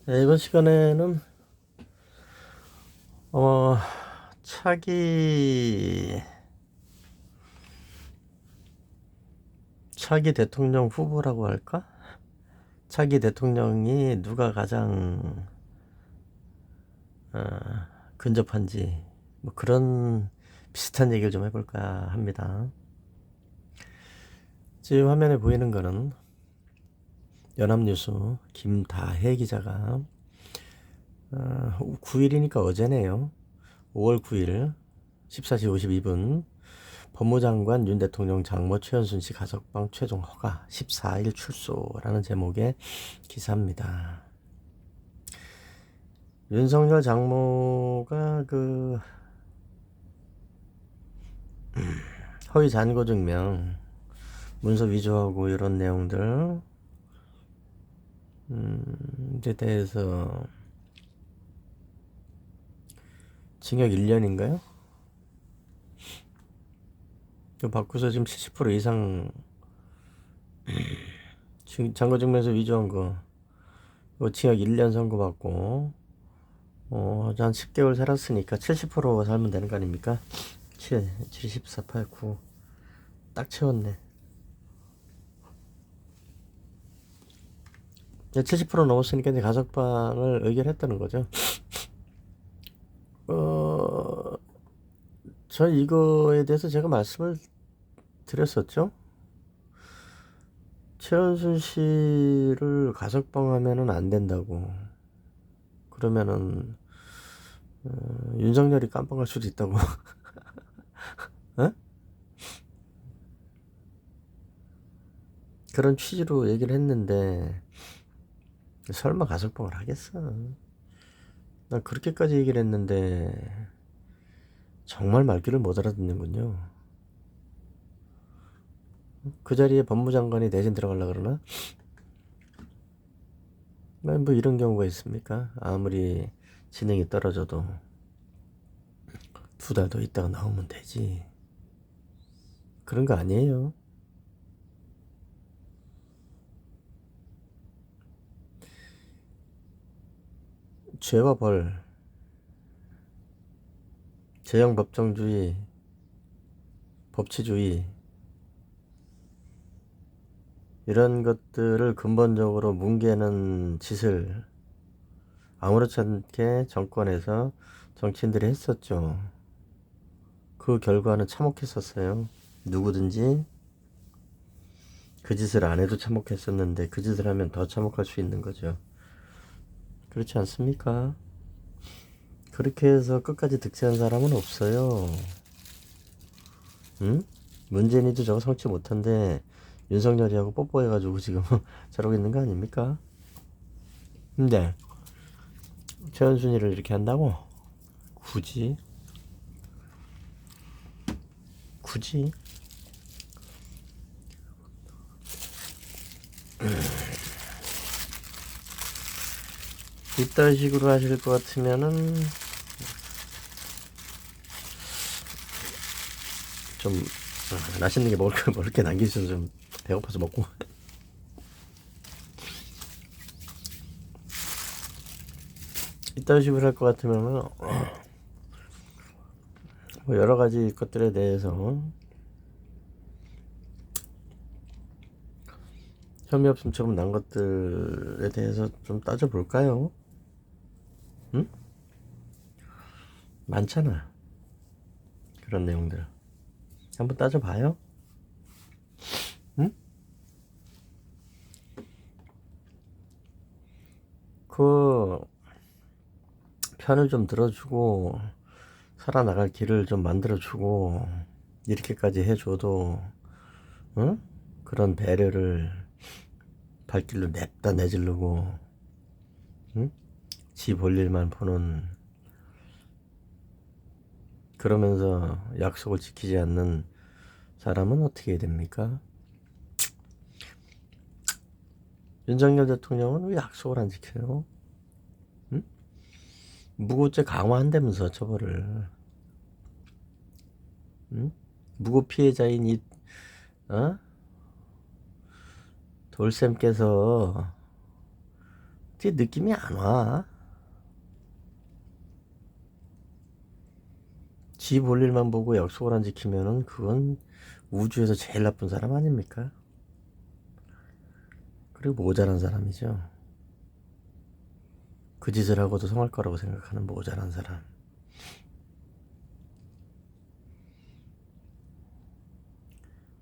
네, 이번 시간에는 어, 차기 차기 대통령 후보라고 할까? 차기 대통령이 누가 가장 어, 근접한지 뭐 그런 비슷한 얘기를 좀 해볼까 합니다. 지금 화면에 보이는 거는 연합뉴스 김다혜 기자가 9일이니까 어제네요. 5월 9일 14시 52분 법무장관 윤 대통령 장모 최현순 씨 가석방 최종 허가 14일 출소라는 제목의 기사입니다. 윤석열 장모가 허위 잔고 증명 문서 위조하고 이런 내용들 에 대해서 징역 1년인가요? 바꾸서 지금 70% 이상 잔고 증명서 위조한 거 징역 1년 선고받고 한 10개월 살았으니까 70% 살면 되는 거 아닙니까? 7, 74, 8, 9 딱 채웠네. 70% 넘었으니까 이제 가석방을 의결했다는 거죠. 어, 저 이거에 대해서 제가 말씀을 드렸었죠. 최은순 씨를 가석방하면은 안 된다고. 그러면은 윤석열이 깜빵할 수도 있다고. 어? 그런 취지로 얘기를 했는데 설마 가석방을 하겠어? 난 그렇게까지 얘기를 했는데 정말 말귀를 못 알아듣는군요. 그 자리에 법무장관이 대신 들어가려고 그러나? 뭐 이런 경우가 있습니까? 아무리 지능이 떨어져도 2달 더 있다가 나오면 되지. 그런 거 아니에요. 죄와 벌, 제형 법정주의, 법치주의 이런 것들을 근본적으로 뭉개는 짓을 아무렇지 않게 정권에서 정치인들이 했었죠. 그 결과는 참혹했었어요. 누구든지 그 짓을 안 해도 참혹했었는데 그 짓을 하면 더 참혹할 수 있는 거죠. 그렇지 않습니까? 그렇게 해서 끝까지 득세한 사람은 없어요. 응? 문재인이도 저거 성취 못한데 윤석열이하고 뽀뽀해가지고 지금 저러고 있는 거 아닙니까? 근데 최은순이를 이렇게 한다고? 굳이? 굳이? 이딴 식으로 하실 것 같으면은 좀 맛있는 게 먹을 게 남기셔서 좀 배고파서 먹고. 이딴 식으로 할 것 같으면은 뭐 여러 가지 것들에 대해서 혐의 없음처럼 난 것들에 대해서 좀 따져볼까요? 응? 많잖아. 그런 내용들. 한번 따져봐요. 응? 그 편을 좀 들어주고 살아나갈 길을 좀 만들어주고 이렇게까지 해줘도 응? 그런 배려를 발길로 냅다 내지르고 응? 지 볼일만 보는 그러면서 약속을 지키지 않는 사람은 어떻게 해야 됩니까? 윤석열 대통령은 왜 약속을 안 지켜요? 응? 무고죄 강화한다면서 처벌을 응? 무고 피해자인 이 어? 돌쌤께서 그 느낌이 안 와. 지 볼 일만 보고 약속을 안 지키면은 그건 우주에서 제일 나쁜 사람 아닙니까? 그리고 모자란 사람이죠. 그 짓을 하고도 성할 거라고 생각하는 모자란 사람.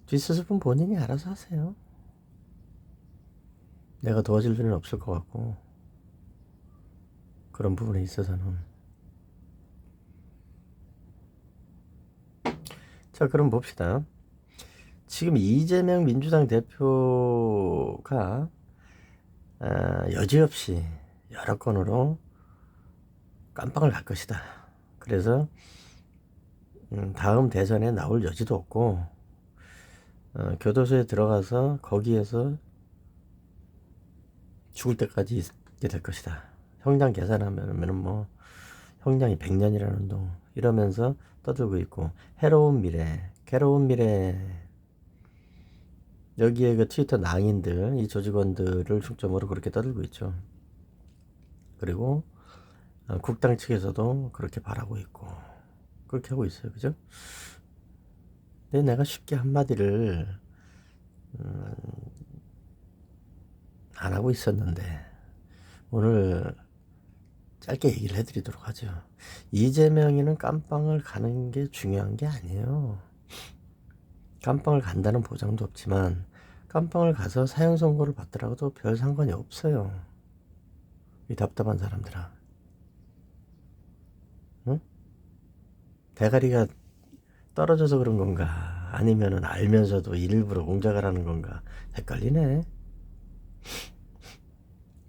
뒷수습은 본인이 알아서 하세요. 내가 도와줄 일은 없을 것 같고, 그런 부분에 있어서는. 자, 그럼 봅시다. 지금 이재명 민주당 대표가 여지없이 여러 건으로 깜빵을 갈 것이다. 그래서 다음 대선에 나올 여지도 없고, 교도소에 들어가서 거기에서 죽을 때까지 있게 될 것이다. 형량 계산하면은 뭐 형량이 100년이라는 동 이러면서 떠들고 있고, 해로운 미래, 괴로운 미래, 여기에 그 트위터 낭인들, 이 조직원들을 중점으로 그렇게 떠들고 있죠. 그리고 국당 측에서도 그렇게 바라고 있고 그렇게 하고 있어요. 그죠? 근데 내가 쉽게 한마디를 안 하고 있었는데 오늘 짧게 얘기를 해드리도록 하죠. 이재명이는 깜빵을 가는 게 중요한 게 아니에요. 깜빵을 간다는 보장도 없지만 깜빵을 가서 사형 선고를 받더라도 별 상관이 없어요. 이 답답한 사람들아. 응? 대가리가 떨어져서 그런 건가? 아니면은 알면서도 일부러 공작을 하는 건가? 헷갈리네.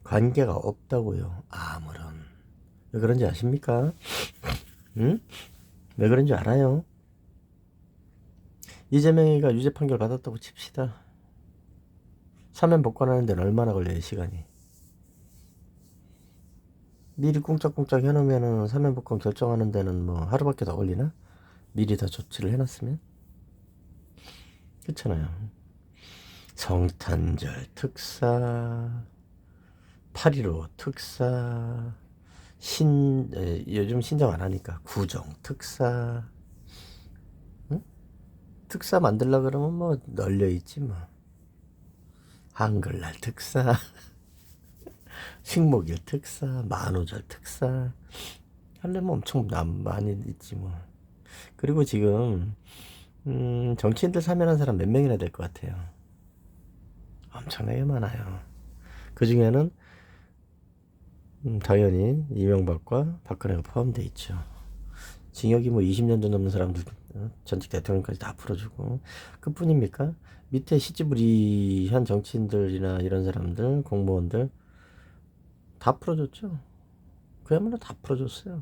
관계가 없다고요. 아무런. 왜 그런지 아십니까? 응? 왜 그런지 알아요? 이재명이가 유죄 판결 받았다고 칩시다. 사면 복권하는 데는 얼마나 걸려요, 시간이? 미리 꿍짝꿍짝 해놓으면은 사면 복권 결정하는 데는 뭐 하루밖에 더 걸리나? 미리 다 조치를 해놨으면? 그렇잖아요. 성탄절 특사, 8.15 특사, 요즘 신청 안 하니까 구정 특사, 응? 특사 만들려 그러면 뭐 널려있지 뭐. 한글날 특사, 식목일 특사, 만우절 특사 하려면 엄청 많이 있지 뭐. 그리고 지금 정치인들 사면한 사람 몇 명이나 될 것 같아요? 엄청나게 많아요. 그 중에는 당연히 이명박과 박근혜가 포함되어 있죠. 징역이 뭐 20년도 넘는 사람들 전직 대통령까지 다 풀어주고, 그뿐입니까? 밑에 시지부리한 정치인들이나 이런 사람들, 공무원들 다 풀어줬죠. 그야말로 다 풀어줬어요.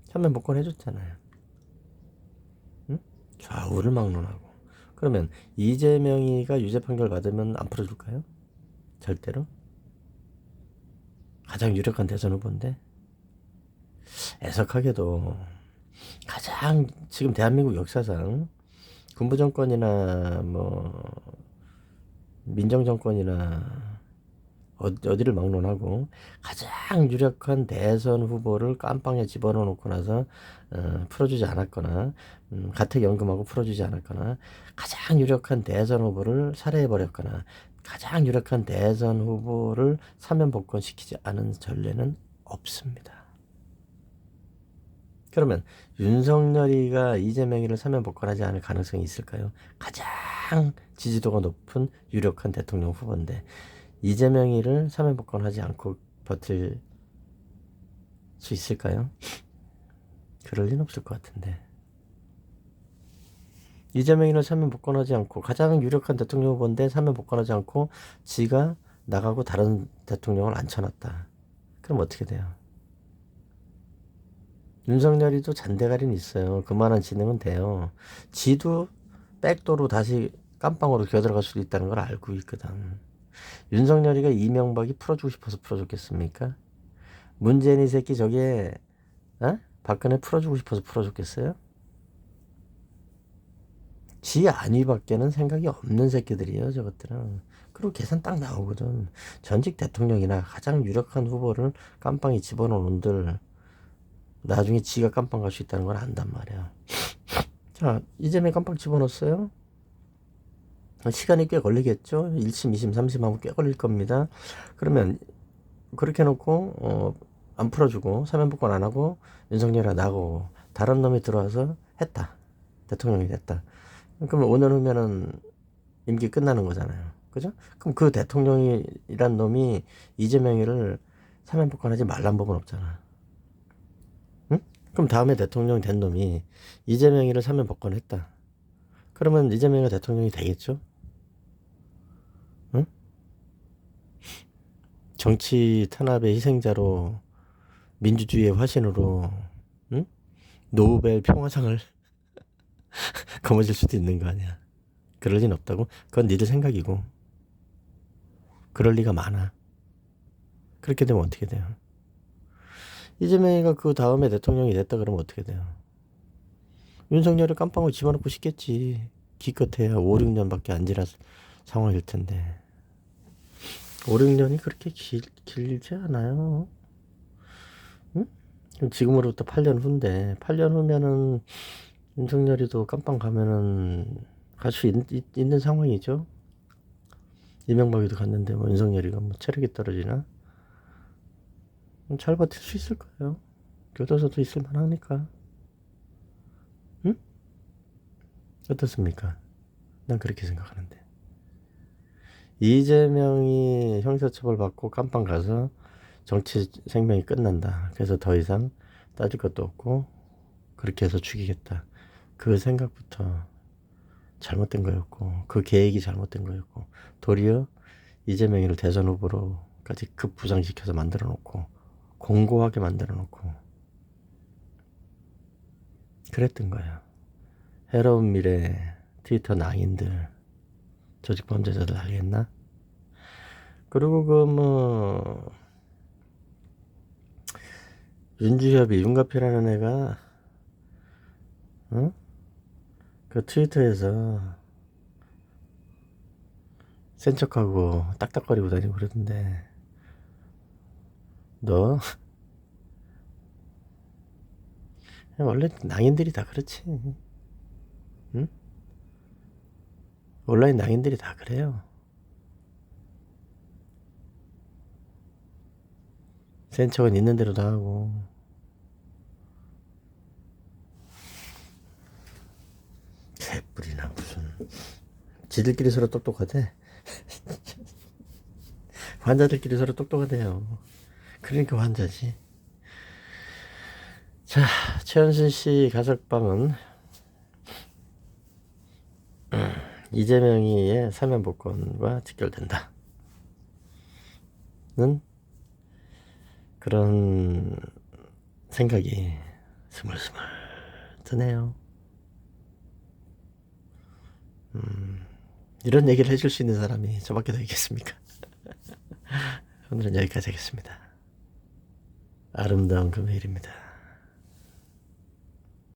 사면 복권 해줬잖아요. 응? 좌우를 막론하고. 그러면 이재명이가 유죄 판결 받으면 안 풀어줄까요? 절대로. 가장 유력한 대선 후보인데, 애석하게도 가장 지금 대한민국 역사상 군부 정권이나 뭐 민정 정권이나 어디를 막론하고 가장 유력한 대선 후보를 깜빵에 집어넣어 놓고 나서 풀어주지 않았거나, 가택연금하고 풀어주지 않았거나, 가장 유력한 대선 후보를 살해해버렸거나, 가장 유력한 대선 후보를 사면 복권시키지 않은 전례는 없습니다. 그러면 윤석열이가 이재명이를 사면 복권하지 않을 가능성이 있을까요? 가장 지지도가 높은 유력한 대통령 후보인데 이재명이를 사면 복권하지 않고 버틸 수 있을까요? 그럴 리는 없을 것 같은데. 이재명이를 사면 복권하지 않고 가장 유력한 대통령 후보인데 사면 복권하지 않고 지가 나가고 다른 대통령을 앉혀놨다. 그럼 어떻게 돼요? 윤석열이도 잔대가리는 있어요. 그만한 지능은 돼요. 지도 백도로 다시 깜빵으로 기어들어갈 수도 있다는 걸 알고 있거든. 윤석열이가 이명박이 풀어주고 싶어서 풀어줬겠습니까? 문재인 이 새끼 저게 박근혜 풀어주고 싶어서 풀어줬겠어요? 지 안위밖에는 생각이 없는 새끼들이에요, 저것들은. 그리고 계산 딱 나오거든. 전직 대통령이나 가장 유력한 후보를 깜빵에 집어넣은들 나중에 지가 깜빵 갈 수 있다는 걸 안단 말이야. 자, 이재명 깜빵 집어넣었어요. 시간이 꽤 걸리겠죠. 1심, 2심, 3심 하면 꽤 걸릴 겁니다. 그러면 그렇게 해놓고 안 풀어주고 사면복권 안 하고 윤석열이 나고 다른 놈이 들어와서 했다. 대통령이 됐다. 그러면 5년 후면은 임기 끝나는 거잖아요. 그죠? 그럼 그 대통령이란 놈이 이재명이를 사면복권하지 말란 법은 없잖아. 응? 그럼 다음에 대통령이 된 놈이 이재명이를 사면복권했다. 그러면 이재명이 대통령이 되겠죠? 응? 정치 탄압의 희생자로 민주주의의 화신으로 응? 노벨 평화상을 거머쥘 수도 있는 거 아니야. 그럴 리는 없다고? 그건 니들 생각이고 그럴 리가 많아. 그렇게 되면 어떻게 돼요? 이재명이가 그 다음에 대통령이 됐다 그러면 어떻게 돼요? 윤석열을 깜빵으로 집어넣고 싶겠지. 기껏해야 5, 6년밖에 안 지난 상황일 텐데 5, 6년이 그렇게 길지 않아요. 응? 지금으로부터 8년 후인데 8년 후면은 윤석열이도 깜빵 가면은 갈 수 있는 상황이죠. 이명박이도 갔는데 뭐 윤석열이가 뭐 체력이 떨어지나? 잘 버틸 수 있을 거예요. 교도소도 있을 만하니까. 응? 어떻습니까? 난 그렇게 생각하는데. 이재명이 형사처벌 받고 깜빵 가서 정치 생명이 끝난다. 그래서 더 이상 따질 것도 없고 그렇게 해서 죽이겠다. 그 생각부터 잘못된 거였고 그 계획이 잘못된 거였고 도리어 이재명이를 대선 후보로까지 급부상시켜서 만들어 놓고 공고하게 만들어 놓고 그랬던 거야. 해로운 미래 트위터 낭인들 조직 범죄자들 알겠나? 그리고 그 뭐 윤주협이 윤가피라는 애가 어? 그 트위터에서 센 척하고 딱딱거리고 다니고 그러던데 너 원래 낭인들이 다 그렇지. 응? 온라인 낭인들이 다 그래요. 센 척은 있는 대로 다 하고 개뿔이나 무슨 지들끼리 서로 똑똑하대. 환자들끼리 서로 똑똑하대요. 그러니까 환자지. 자, 최현순 씨 가석방은 이재명이의 사면복권과 직결된다. 는 그런 생각이 스물스물 드네요. 이런 얘기를 해줄 수 있는 사람이 저밖에 더 있겠습니까? 오늘은 여기까지 하겠습니다. 아름다운 금요일입니다.